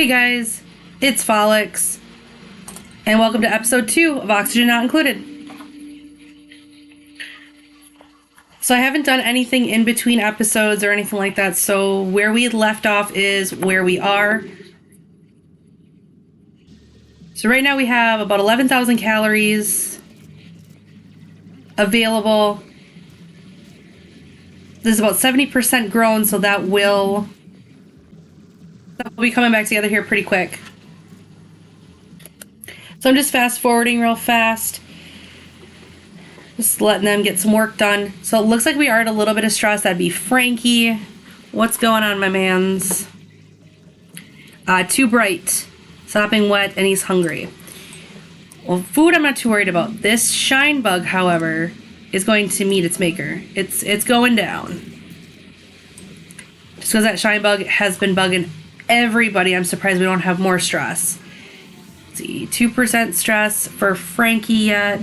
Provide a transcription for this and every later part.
guys, it's Folix, and welcome to episode 2 of Oxygen Not Included. So I haven't done anything in between episodes or anything like that, so where we left off is where we are. So right now we have about 11,000 calories available. This is about 70% grown, so that will be coming back together here pretty quick. So I'm just fast forwarding real fast. Just letting them get some work done. So it looks like we are at a little bit of stress. That'd be Frankie. What's going on, my mans? Too bright. Sopping wet, and he's hungry. Well, food I'm not too worried about. This shine bug, however, is going to meet its maker. It's going down. Just because that shine bug has been bugging everybody, I'm surprised we don't have more stress. Let's see, 2% stress for Frankie yet.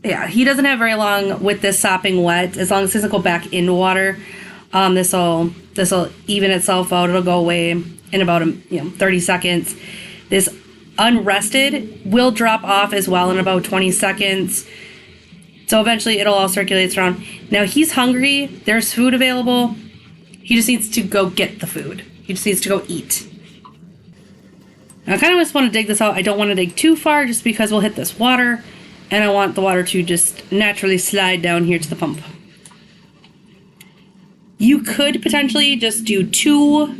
Yeah, he doesn't have very long with this sopping wet. As long as it doesn't go back into water, this'll even itself out. It'll go away in about 30 seconds. This unrested will drop off as well in about 20 seconds. So eventually it'll all circulate around. Now he's hungry. There's food available. He just needs to go get the food. He just needs to go eat. Now I kind of just want to dig this out. I don't want to dig too far just because we'll hit this water. And I want the water to just naturally slide down here to the pump. You could potentially just do two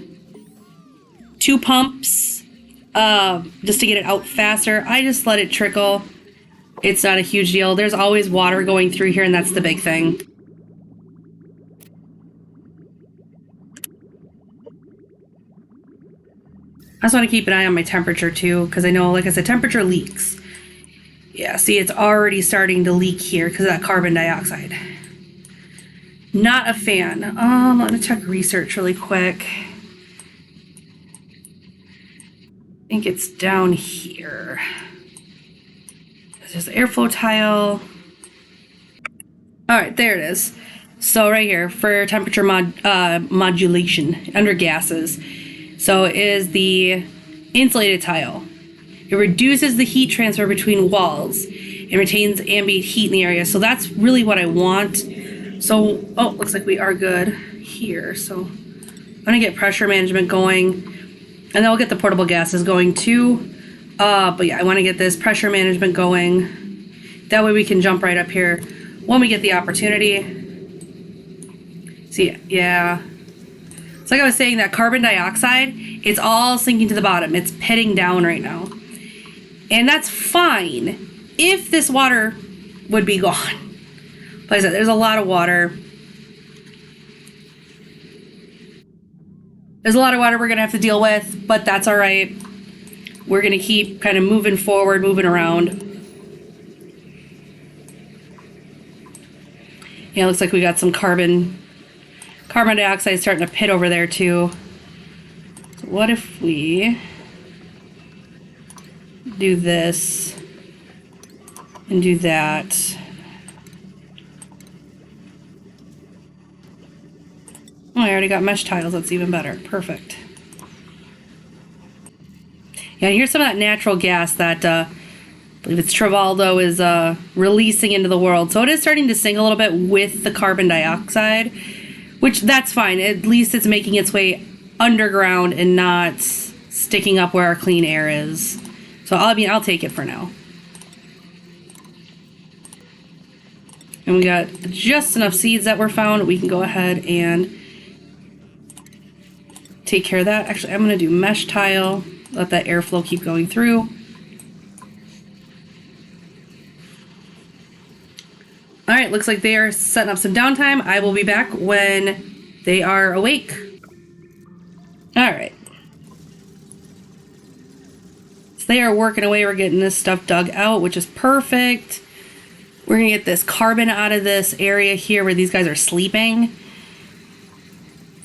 pumps just to get it out faster. I just let it trickle. It's not a huge deal. There's always water going through here, and that's the big thing. I just want to keep an eye on my temperature too, because I know, like I said, temperature leaks. Yeah, see, it's already starting to leak here because of that carbon dioxide. Not a fan. Let me check research really quick. I think it's down here. There's the airflow tile. All right, there it is. So right here for temperature modulation under gases. So it is the insulated tile. It reduces the heat transfer between walls and retains ambient heat in the area. So that's really what I want. So, looks like we are good here. So I'm gonna get pressure management going, and then I'll get the portable gases going too. But yeah, I wanna get this pressure management going. That way we can jump right up here when we get the opportunity. See, yeah. It's like I was saying, that carbon dioxide, it's all sinking to the bottom. It's pitting down right now. And that's fine if this water would be gone. Like I said, there's a lot of water. There's a lot of water we're going to have to deal with, but that's all right. We're going to keep kind of moving forward, moving around. Yeah, it looks like we got some carbon dioxide starting to pit over there too. So what if we do this and do that? Oh, I already got mesh tiles. That's even better. Perfect. Yeah, here's some of that natural gas that I believe it's Travaldo is releasing into the world. So it is starting to sing a little bit with the carbon dioxide, which that's fine. At least it's making its way underground and not sticking up where our clean air is. So I'll take it for now. And we got just enough seeds that were found. We can go ahead and take care of that. Actually, I'm going to do mesh tile. Let that airflow keep going through. All right, looks like they are setting up some downtime. I will be back when they are awake. All right. So they are working away. We're getting this stuff dug out, which is perfect. We're going to get this carbon out of this area here where these guys are sleeping.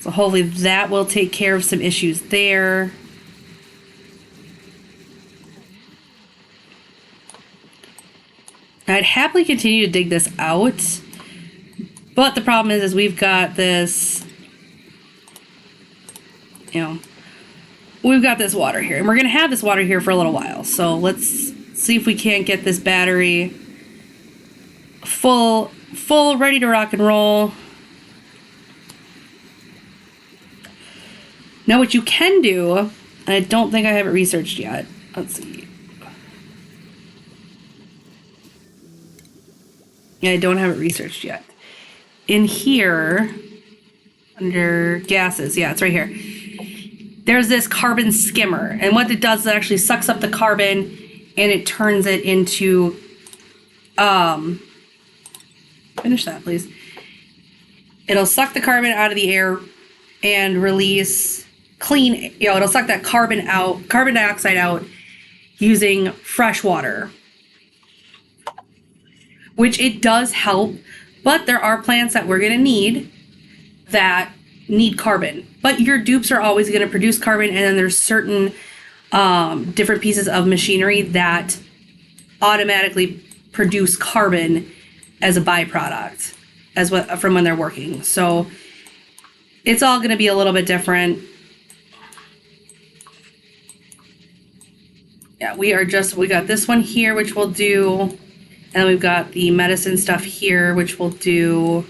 So hopefully that will take care of some issues there. I'd happily continue to dig this out, but the problem is we've got this you know, we've got this water here, and we're going to have this water here for a little while. So let's see if we can't get this battery full, ready to rock and roll. Now what you can do, and I don't think I have it researched yet. Let's see. Yeah, I don't have it researched yet. In here, under gases, yeah, it's right here. There's this carbon skimmer, and what it does is it actually sucks up the carbon and it turns it into, finish that, please. It'll suck the carbon out of the air and release clean, it'll suck that carbon dioxide out using fresh water, which it does help, but there are plants that we're gonna need that need carbon, but your dupes are always going to produce carbon, and then there's certain different pieces of machinery that automatically produce carbon as a byproduct from when they're working. So it's all going to be a little bit different. Yeah, we got this one here, which we'll do, and then we've got the medicine stuff here, which we'll do.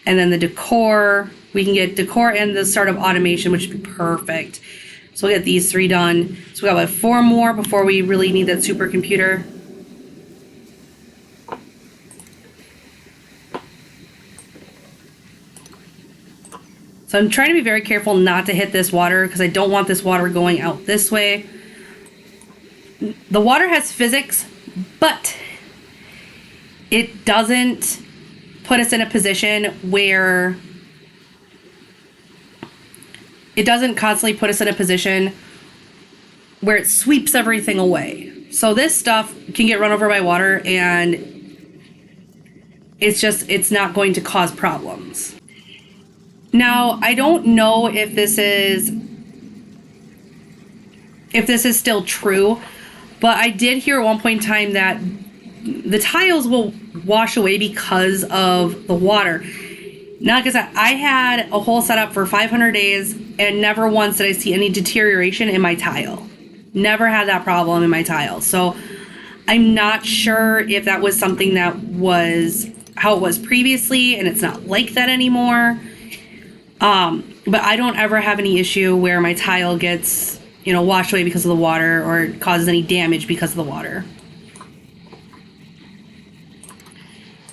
And then the decor, we can get decor and the startup automation, which would be perfect. So we'll get these 3 done. So we got like 4 more before we really need that supercomputer. So I'm trying to be very careful not to hit this water because I don't want this water going out this way. The water has physics, but it doesn't put us in a position where it doesn't constantly put us in a position where it sweeps everything away. So this stuff can get run over by water, and it's not going to cause problems. Now, I don't know if this is still true, but I did hear at one point in time that the tiles will wash away because of the water. Now, like I said, I had a whole setup for 500 days and never once did I see any deterioration in my tile. Never had that problem in my tile. So I'm not sure if that was something that was how it was previously and it's not like that anymore. But I don't ever have any issue where my tile gets, washed away because of the water or causes any damage because of the water.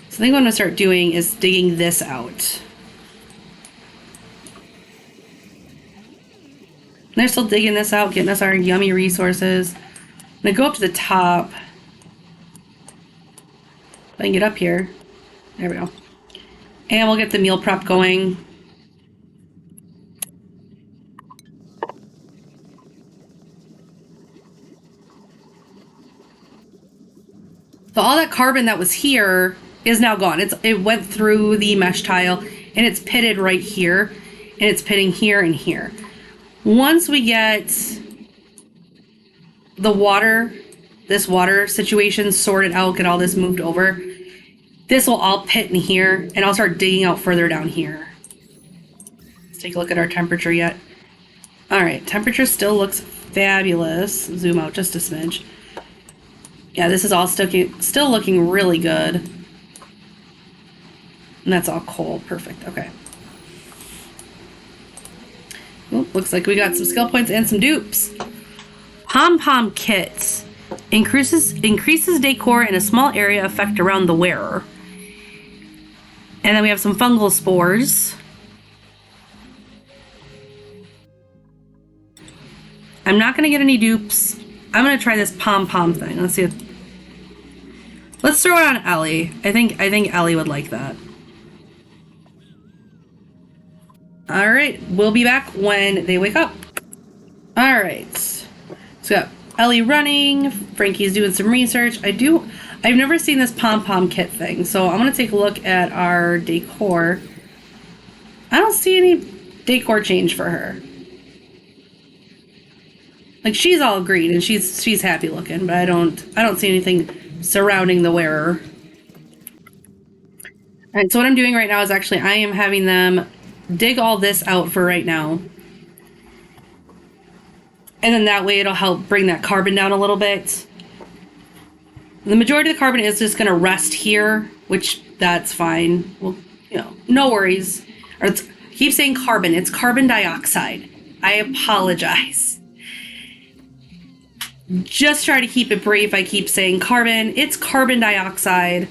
So I think what I'm going to start doing is digging this out. And they're still digging this out, getting us our yummy resources. I'm going to go up to the top. If I can get up here. There we go. And we'll get the meal prep going. So all that carbon that was here is now gone. It went through the mesh tile and it's pitted right here, and it's pitting here and here. Once we get this water situation sorted out, get all this moved over, this will all pit in here, and I'll start digging out further down here. Let's take a look at our temperature yet. All right, temperature still looks fabulous. Zoom out just a smidge. Yeah, this is all still looking really good. And that's all cold. Perfect. Okay. Ooh, looks like we got some skill points and some dupes. Pom-pom kits. Increases decor in a small area effect around the wearer. And then we have some fungal spores. I'm not going to get any dupes. I'm going to try this pom-pom thing. Let's see. Let's throw it on Ellie. I think Ellie would like that. All right, we'll be back when they wake up. All right, so we got Ellie running. Frankie's doing some research. I've never seen this pom-pom kit thing, so I'm gonna take a look at our decor. I don't see any decor change for her. Like, she's all green and she's happy looking, but I don't see anything surrounding the wearer. All right, so what I'm doing right now is actually I am having them dig all this out for right now. And then that way it'll help bring that carbon down a little bit. The majority of the carbon is just going to rest here, which that's fine. Well, you know, no worries. Or keep saying carbon. It's carbon dioxide. I apologize. Just try to keep it brief. I keep saying carbon. It's carbon dioxide.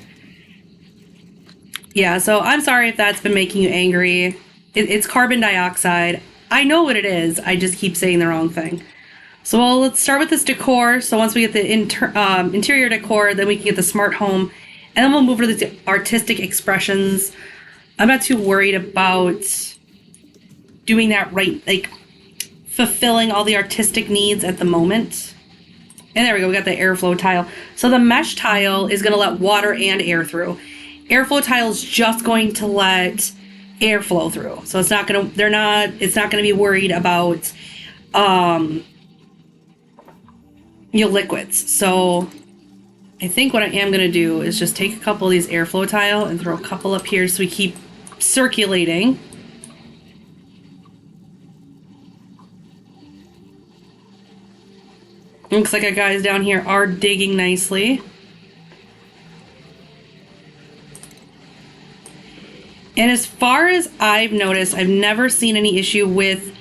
Yeah, so I'm sorry if that's been making you angry. It's carbon dioxide. I know what it is. I just keep saying the wrong thing. So let's start with this decor. So once we get the interior decor, then we can get the smart home. And then we'll move to the artistic expressions. I'm not too worried about doing that right, like fulfilling all the artistic needs at the moment. And there we go, we got the airflow tile. So the mesh tile is gonna let water and air through. Airflow tile is just going to let air flow through. So it's not gonna be worried about liquids. So I think what I am gonna do is just take a couple of these airflow tile and throw a couple up here so we keep circulating. Looks like our guys down here are digging nicely. And as far as I've noticed, I've never seen any issue with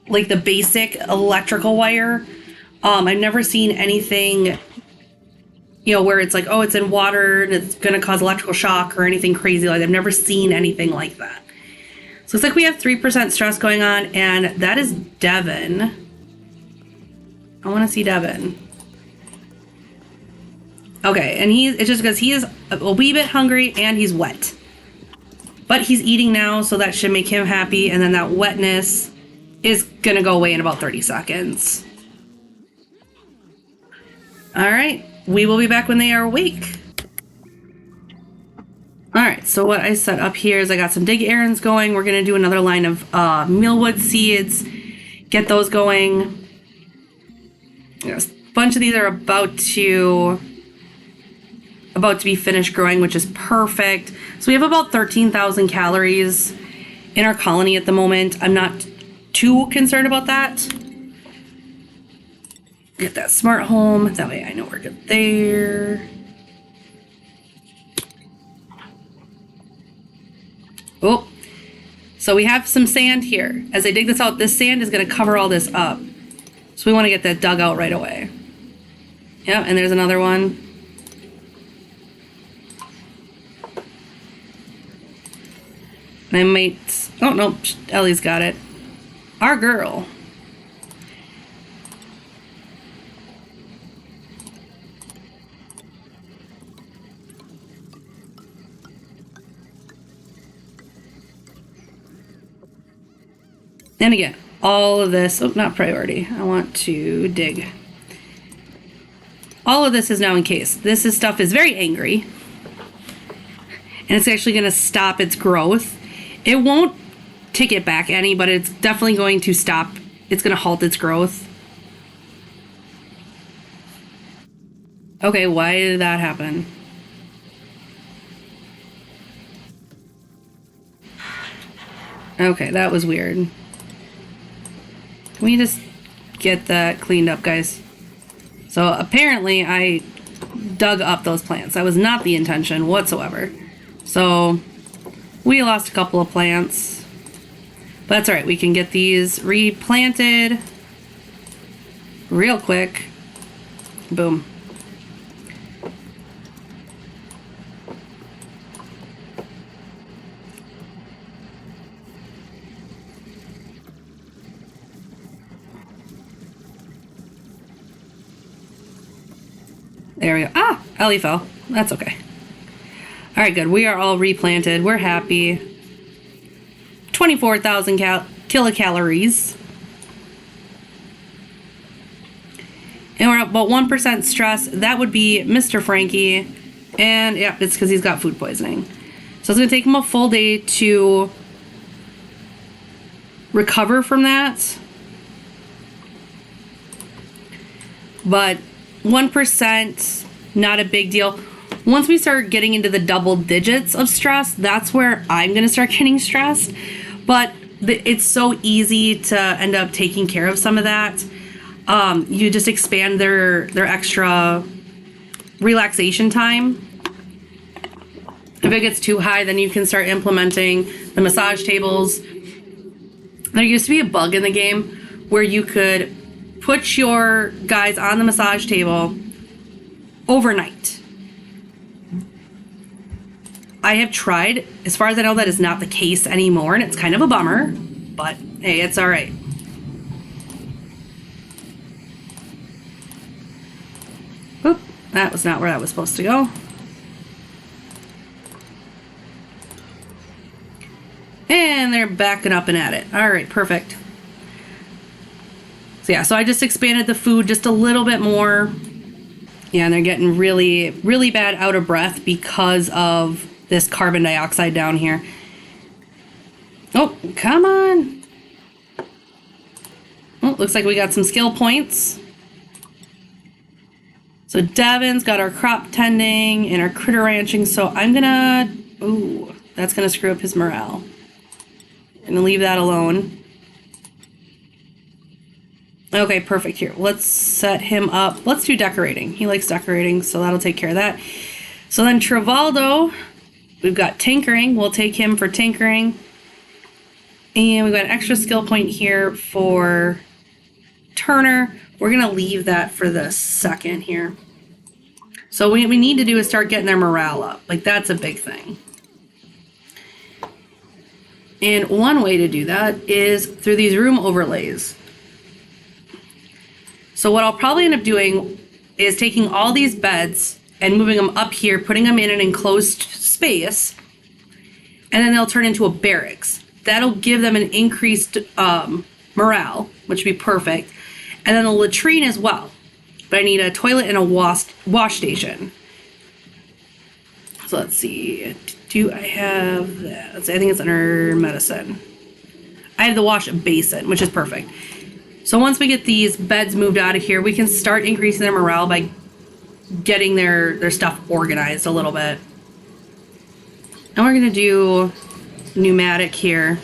like the basic electrical wire. I've never seen anything, you know, where it's like, oh, it's in water and it's going to cause electrical shock or anything crazy like that. I've never seen anything like that. So it's like we have 3% stress going on, and that is Devin. I want to see Devin. Okay, and it's just because he is a wee bit hungry and he's wet. But he's eating now, so that should make him happy, and then that wetness is going to go away in about 30 seconds. All right, we will be back when they are awake. All right, so what I set up here is I got some dig errands going. We're going to do another line of mealwood seeds, get those going. Yes, a bunch of these are about to be finished growing, which is perfect. So we have about 13,000 calories in our colony at the moment. I'm not too concerned about that. Get that smart home. That way I know we're good there. Oh, so we have some sand here. As I dig this out, this sand is going to cover all this up. So we want to get that dug out right away. Yeah, and there's another one. I might... Oh, no, Ellie's got it. Our girl. And again, all of this... Oh, not priority. I want to dig. All of this is now encased. This stuff is very angry. And it's actually going to stop its growth. It won't take it back any, but it's definitely going to stop. It's going to halt its growth. Okay, why did that happen? Okay, that was weird. Can we just get that cleaned up, guys? So apparently I dug up those plants. That was not the intention whatsoever. So we lost a couple of plants. But that's all right. We can get these replanted real quick. Boom. There we go. Ah, Ellie fell. That's okay. All right, good. We are all replanted. We're happy. 24,000 kilocalories. And we're at about 1% stress. That would be Mr. Frankie. And yeah, it's because he's got food poisoning. So it's going to take him a full day to recover from that. But 1%, not a big deal. Once we start getting into the double digits of stress, that's where I'm going to start getting stressed. But it's so easy to end up taking care of some of that. You just expand their extra relaxation time. If it gets too high, then you can start implementing the massage tables. There used to be a bug in the game where you could put your guys on the massage table overnight. I have tried. As far as I know, that is not the case anymore, and it's kind of a bummer, but hey, it's all right. Oop, that was not where that was supposed to go. And they're backing up and at it. All right, perfect. So yeah, so I just expanded the food just a little bit more. Yeah, and they're getting really, really bad out of breath because of this carbon dioxide down here. Oh, come on. Oh, looks like we got some skill points. So Devin's got our crop tending and our critter ranching. So I'm gonna, ooh, that's gonna screw up his morale. I'm gonna leave that alone. Okay, perfect. Here, let's set him up. Let's do decorating. He likes decorating, so that'll take care of that. So then Trivaldo, we've got tinkering. We'll take him for tinkering. And we've got an extra skill point here for Turner. We're gonna leave that for the second here. So what we need to do is start getting their morale up. Like, that's a big thing. And one way to do that is through these room overlays. So what I'll probably end up doing is taking all these beds and moving them up here, putting them in an enclosed space, and then they'll turn into a barracks. That'll give them an increased morale, which would be perfect. And then a latrine as well. But I need a toilet and a wash station. So let's see. Do I have that? I think it's under medicine. I have the wash basin, which is perfect. So once we get these beds moved out of here, we can start increasing their morale by getting their stuff organized a little bit. And we're gonna do pneumatic here.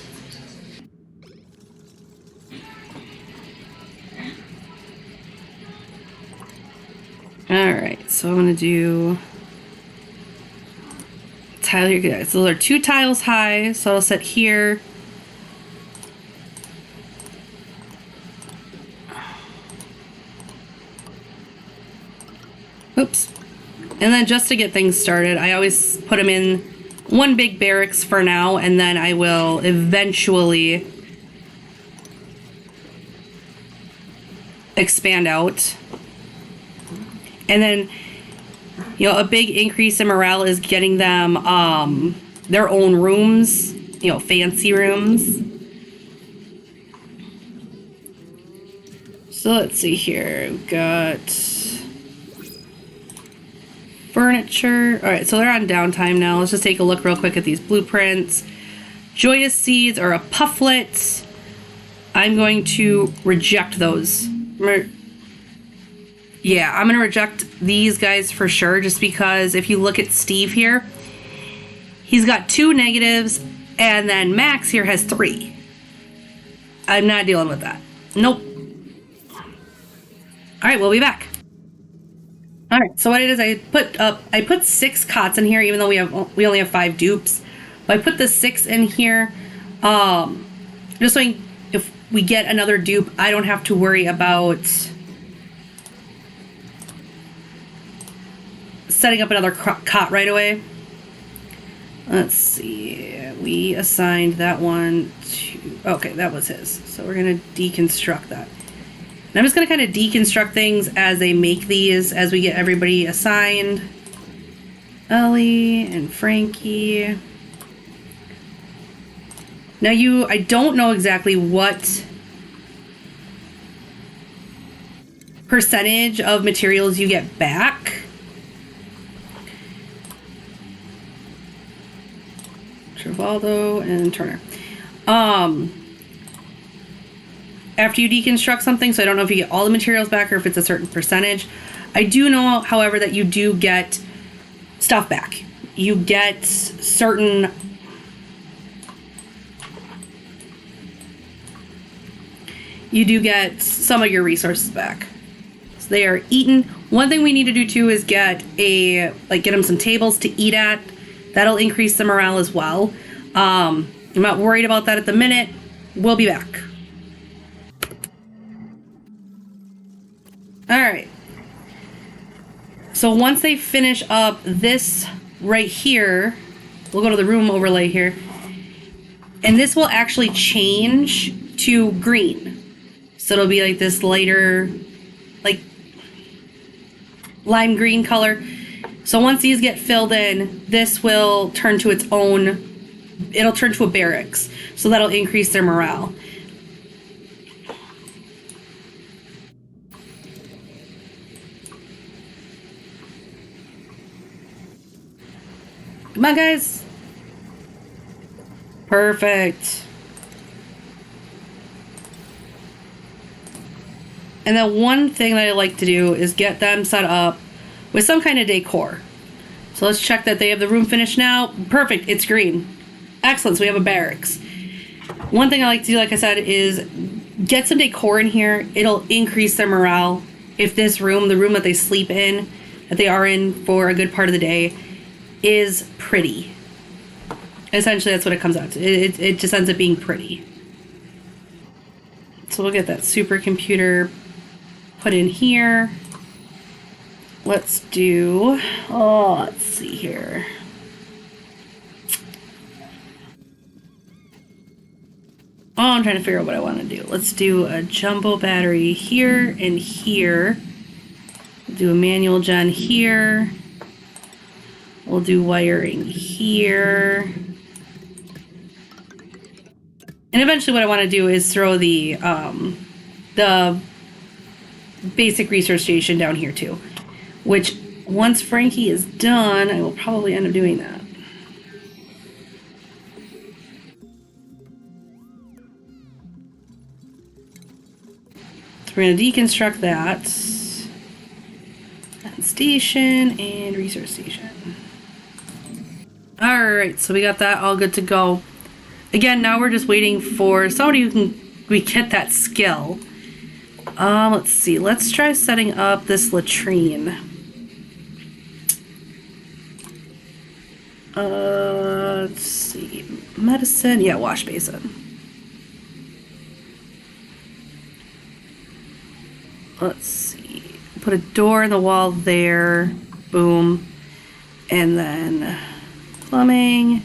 All right, so I'm gonna do tile here. So those are 2 tiles high, so I'll set here. Oops. And then just to get things started, I always put them in one big barracks for now, and then I will eventually expand out. And then, you know, a big increase in morale is getting them their own rooms, you know, fancy rooms. So let's see here. We've got furniture. All right, so they're on downtime now. Let's just take a look real quick at these blueprints. Joyous seeds are a pufflet. I'm going to reject those. Yeah, I'm going to reject these guys for sure, just because if you look at Steve here, he's got 2 negatives, and then Max here has 3. I'm not dealing with that. Nope. All right, we'll be back. All right, so what it is, I put 6 cots in here, even though we only have 5 dupes. But I put the 6 in here, just so if we get another dupe, I don't have to worry about setting up another cot right away. Let's see, we assigned that one to, okay, that was his. So we're gonna deconstruct that. And I'm just going to kind of deconstruct things as they make these, as we get everybody assigned. Ellie and Frankie. Now I don't know exactly what percentage of materials you get back. Trivaldo and Turner. After you deconstruct something, so I don't know if you get all the materials back or if it's a certain percentage. I do know, however, that you do get stuff back. You get certain you do get some of your resources back. So they are eaten. One thing we need to do too is get them some tables to eat at. That'll increase the morale as well. I'm not worried about that at the minute. We'll be back. All right. So once they finish up this right here, we'll go to the room overlay here. And this will actually change to green. So it'll be like this lighter, like lime green color. So once these get filled in, this will turn to its own, it'll turn to a barracks. So that'll increase their morale. Come on, guys. Perfect. And then one thing that I like to do is get them set up with some kind of decor. So let's check that they have the room finished now. Perfect, it's green. Excellent, so we have a barracks. One thing I like to do, like I said, is get some decor in here. It'll increase their morale. If this room, the room that they sleep in, that they are in for a good part of the day, is pretty. Essentially, that's what it comes out to. It just ends up being pretty. So we'll get that supercomputer put in here. Let's do, let's see here. I'm trying to figure out what I want to do. Let's do a jumbo battery here and here. We'll do a manual gen here. We'll do wiring here. And eventually what I want to do is throw the basic research station down here too. Which, once Frankie is done, I will probably end up doing that. So we're going to deconstruct that. Station and research station. Alright, so we got that all good to go. Again, now we're just waiting for somebody who can get that skill. Let's see. Let's try setting up this latrine. Let's see. Medicine. Yeah, wash basin. Let's see. Put a door in the wall there. Boom. And then plumbing.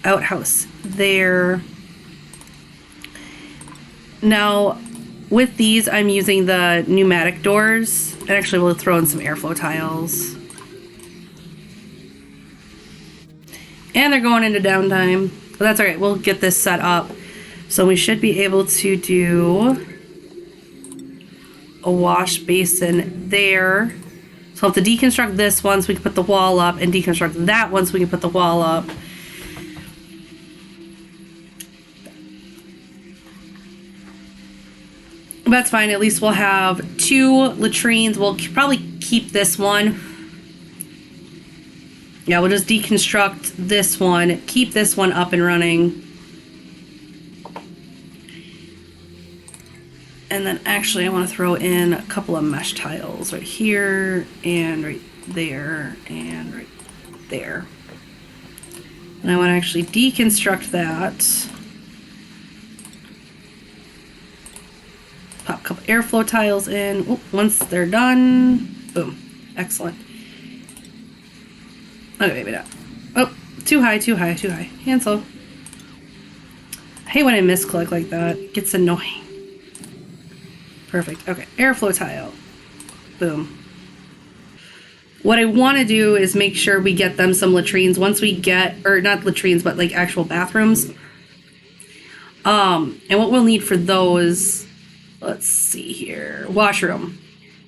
Outhouse there. Now, with these, I'm using the pneumatic doors. And actually, we'll throw in some airflow tiles. And they're going into downtime. But that's alright, we'll get this set up. So we should be able to do a wash basin there. So I'll have to deconstruct this one so we can put the wall up, and deconstruct that one so we can put the wall up. But that's fine, at least we'll have 2 latrines. We'll probably keep this one. Yeah, we'll just deconstruct this one, keep this one up and running. And then actually I want to throw in a couple of mesh tiles right here and right there and right there. And I want to actually deconstruct that. Pop a couple airflow tiles in. Oop, once they're done, boom. Excellent. Okay, maybe not. Oh, too high, too high, too high. Cancel. I hate when I misclick like that. It gets annoying. Perfect. Okay, airflow tile. Boom. What I want to do is make sure we get them some latrines once we get, or not latrines, but like actual bathrooms. And what we'll need for those, let's see here, washroom.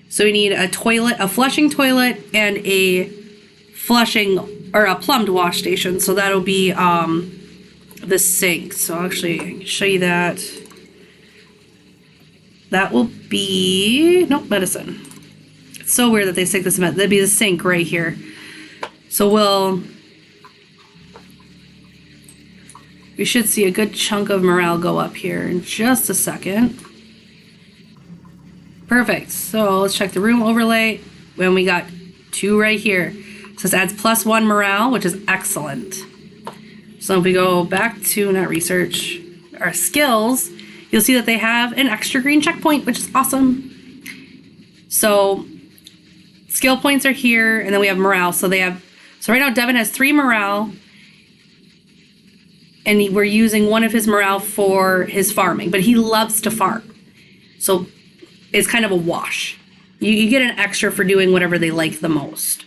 So we need a toilet, a flushing toilet, and a flushing or a plumbed wash station. So that'll be the sink. So actually I can show you that. That will be, nope, medicine. It's so weird that they stick this in. That'd be the sink right here. So we should see a good chunk of morale go up here in just a second. Perfect. So let's check the room overlay. And we got 2 right here. So this adds +1 morale, which is excellent. So if we go back to, not research, our skills, you'll see that they have an extra green checkpoint, which is awesome. So skill points are here, and then we have morale. So right now Devin has 3 morale, and we're using 1 of his morale for his farming, but he loves to farm. So it's kind of a wash. You get an extra for doing whatever they like the most.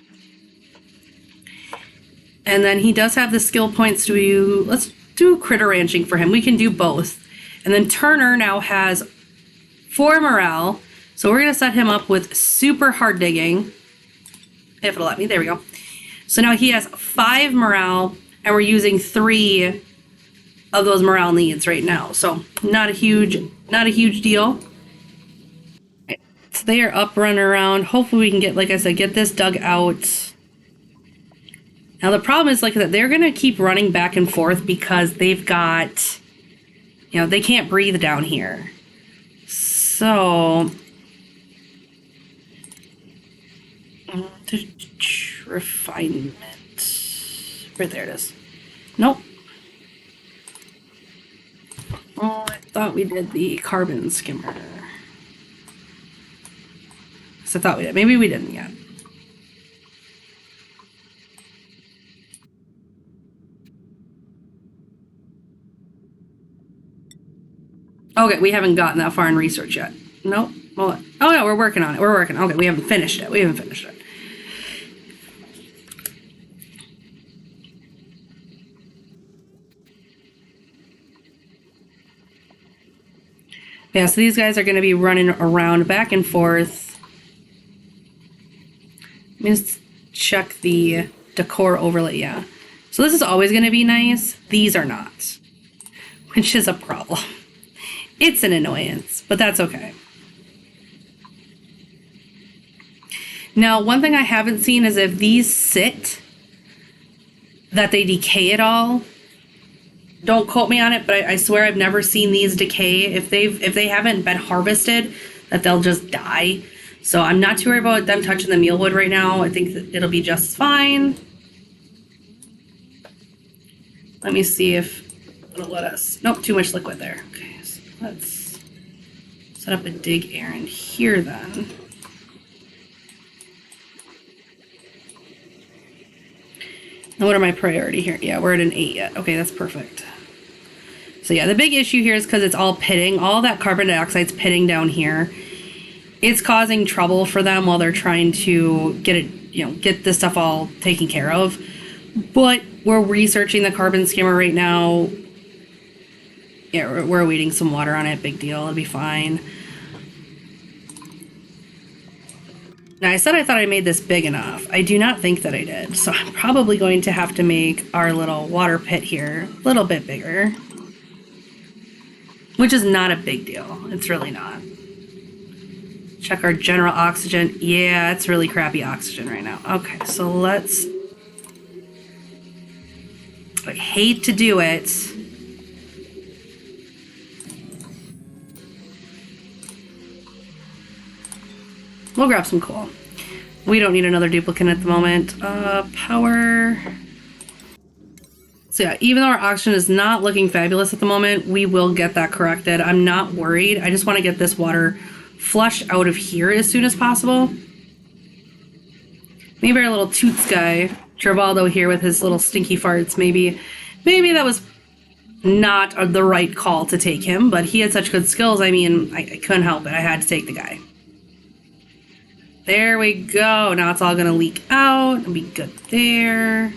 And then he does have the skill points to do, let's do critter ranching for him. We can do both. And then Turner now has 4 morale. So we're going to set him up with super hard digging. If it'll let me, there we go. So now he has 5 morale, and we're using 3 of those morale needs right now. So not a huge deal. So they are up running around. Hopefully we can get, like I said, get this dug out. Now the problem is like that they're going to keep running back and forth because they've got, they can't breathe down here. So refinement. Right there it is. Nope. Oh, I thought we did the carbon skimmer. So I thought we did. Maybe we didn't yet. Okay, we haven't gotten that far in research yet. Nope. Hold on. Oh no, we're working on it. Okay, we haven't finished it. Yeah, so these guys are going to be running around back and forth. Let me just check the decor overlay. Yeah. So this is always going to be nice. These are not, which is a problem. It's an annoyance, but that's okay. Now, one thing I haven't seen is if these sit, that they decay at all. Don't quote me on it, but I swear I've never seen these decay. If they haven't been harvested, that they'll just die. So I'm not too worried about them touching the mealwood right now. I think that it'll be just fine. Let me see if it'll let us. Nope, too much liquid there. Okay, so let's set up a dig errand here then. Now what are my priority here? Yeah, we're at an 8 yet. Okay, that's perfect. So yeah, the big issue here is because it's all pitting. All that carbon dioxide's pitting down here. It's causing trouble for them while they're trying to get it, get this stuff all taken care of. But we're researching the carbon skimmer right now. Yeah, we're waiting some water on it. Big deal. It'll be fine. Now, I said I thought I made this big enough. I do not think that I did. So I'm probably going to have to make our little water pit here a little bit bigger. Which is not a big deal. It's really not. Check our general oxygen. Yeah, it's really crappy oxygen right now. Okay, so let's... I hate to do it. We'll grab some coal. We don't need another duplicate at the moment. Power. So yeah, even though our oxygen is not looking fabulous at the moment, we will get that corrected. I'm not worried. I just want to get this water flushed out of here as soon as possible. Maybe our little toots guy, Travaldo here with his little stinky farts, maybe that was not the right call to take him, but he had such good skills. I mean, I couldn't help it. I had to take the guy. There we go. Now it's all going to leak out and be good there.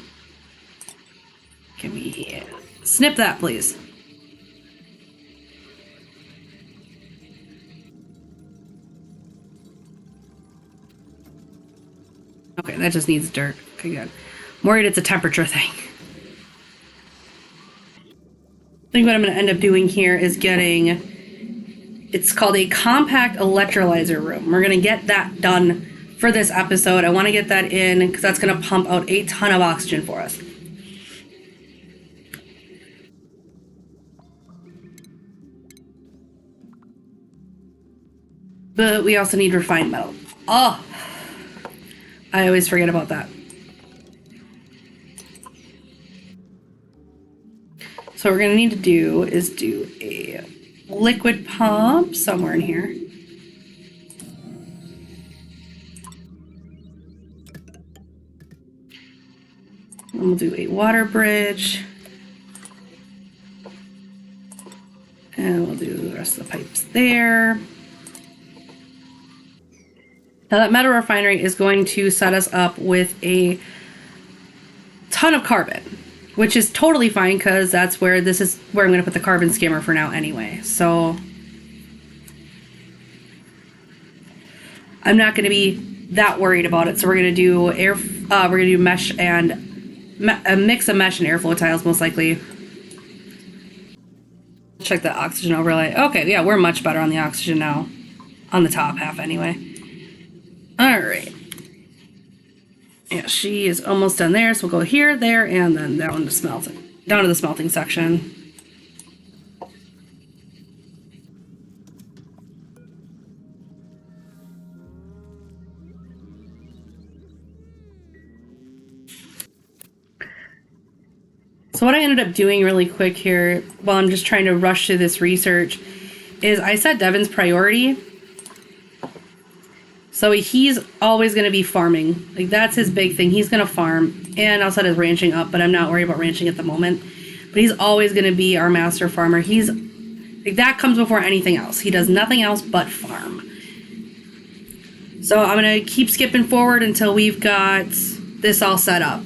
Can we snip that, please? Okay, that just needs dirt. Okay, good. I'm worried it's a temperature thing. I think what I'm going to end up doing here is getting... It's called a compact electrolyzer room. We're going to get that done for this episode. I want to get that in because that's going to pump out a ton of oxygen for us. But we also need refined metal. Oh, I always forget about that. So what we're gonna need to do is do a liquid pump somewhere in here. And we'll do a water bridge. And we'll do the rest of the pipes there. Now that metal refinery is going to set us up with a ton of carbon, which is totally fine because that's where I'm going to put the carbon skimmer for now anyway. So I'm not going to be that worried about it. So we're going to do mesh and a mix of mesh and airflow tiles most likely. Check the oxygen overlay. Okay, yeah, we're much better on the oxygen now. On the top half anyway. Alright. Yeah, she is almost done there, so we'll go here, there, and then down to the smelting section. So what I ended up doing really quick here, while I'm just trying to rush through this research, is I set Devin's priority. So he's always going to be farming. Like, that's his big thing. He's going to farm. And I'll set his ranching up, but I'm not worried about ranching at the moment. But he's always going to be our master farmer. Like, that comes before anything else. He does nothing else but farm. So I'm going to keep skipping forward until we've got this all set up.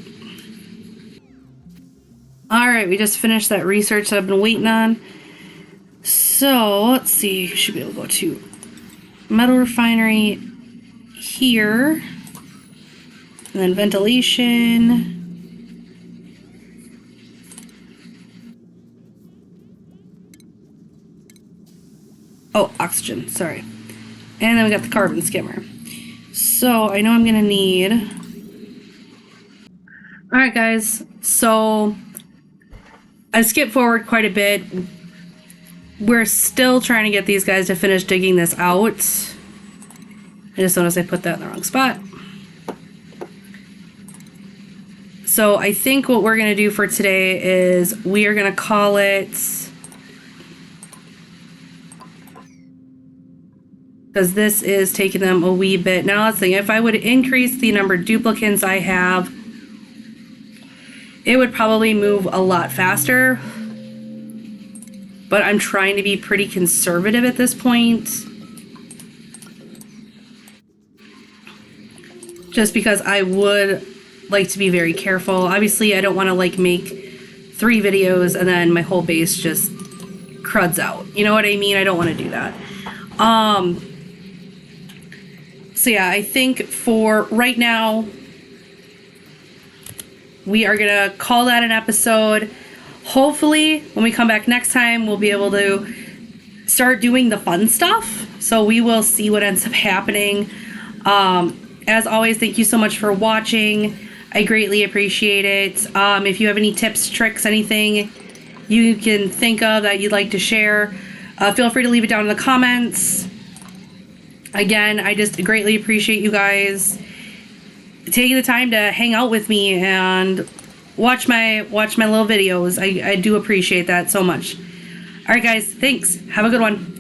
Alright, we just finished that research that I've been waiting on. So, let's see. We should be able to go to metal refinery here. And then ventilation. Oh, oxygen, sorry. And then we got the carbon skimmer. So, I know I'm going to need... Alright guys, so... I skipped forward quite a bit. We're still trying to get these guys to finish digging this out. I just noticed I put that in the wrong spot. So I think what we're going to do for today is we are going to call it... because this is taking them a wee bit. Now let's think, if I would increase the number of duplicants I have, it would probably move a lot faster, but I'm trying to be pretty conservative at this point. Just because I would like to be very careful. Obviously, I don't want to like make 3 videos and then my whole base just cruds out. You know what I mean? I don't want to do that. So yeah, I think for right now, we are going to call that an episode. Hopefully, when we come back next time, we'll be able to start doing the fun stuff. So we will see what ends up happening. As always, thank you so much for watching. I greatly appreciate it. If you have any tips, tricks, anything you can think of that you'd like to share, feel free to leave it down in the comments. Again, I just greatly appreciate you guys taking the time to hang out with me and watch my little videos. I do appreciate that so much. All right, guys, thanks. Have a good one.